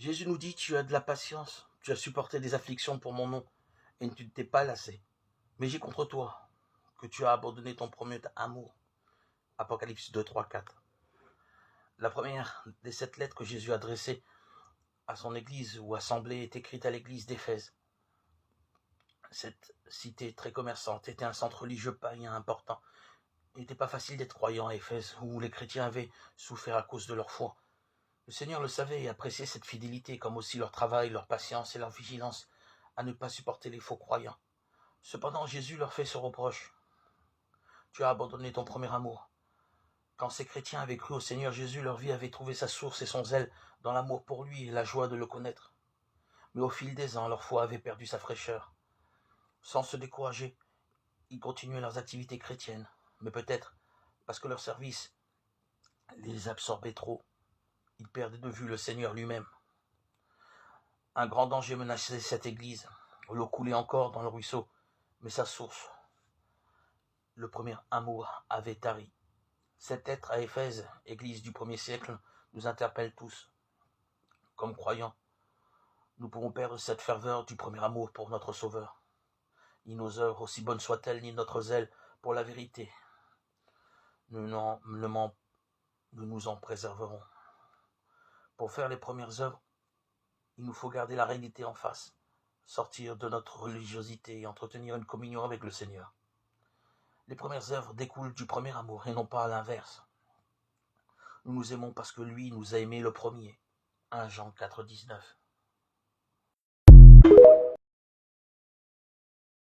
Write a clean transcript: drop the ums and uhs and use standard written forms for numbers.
Jésus nous dit, tu as de la patience, tu as supporté des afflictions pour mon nom, et tu ne t'es pas lassé. Mais j'ai contre toi que tu as abandonné ton premier amour. Apocalypse 2, 3, 4. La première des 7 lettres que Jésus a adressées à son église ou assemblée est écrite à l'église d'Éphèse. Cette cité très commerçante était un centre religieux païen important. Il n'était pas facile d'être croyant à Éphèse, où les chrétiens avaient souffert à cause de leur foi. Le Seigneur le savait et appréciait cette fidélité, comme aussi leur travail, leur patience et leur vigilance à ne pas supporter les faux croyants. Cependant, Jésus leur fait ce reproche. Tu as abandonné ton premier amour. Quand ces chrétiens avaient cru au Seigneur Jésus, leur vie avait trouvé sa source et son zèle dans l'amour pour lui et la joie de le connaître. Mais au fil des ans, leur foi avait perdu sa fraîcheur. Sans se décourager, ils continuaient leurs activités chrétiennes, mais peut-être parce que leur service les absorbait trop. Ils perdaient de vue le Seigneur lui-même. Un grand danger menaçait cette église. L'eau coulait encore dans le ruisseau, mais sa source, le premier amour, avait tari. Cette lettre à Éphèse, église du 1er siècle, nous interpelle tous. Comme croyants, nous pouvons perdre cette ferveur du premier amour pour notre Sauveur. Ni nos œuvres, aussi bonnes soient-elles, ni notre zèle pour la vérité. Nous nous en préserverons. Pour faire les premières œuvres, il nous faut garder la réalité en face, sortir de notre religiosité et entretenir une communion avec le Seigneur. Les premières œuvres découlent du premier amour et non pas à l'inverse. Nous nous aimons parce que lui nous a aimés le premier. 1 Jean 4, 19.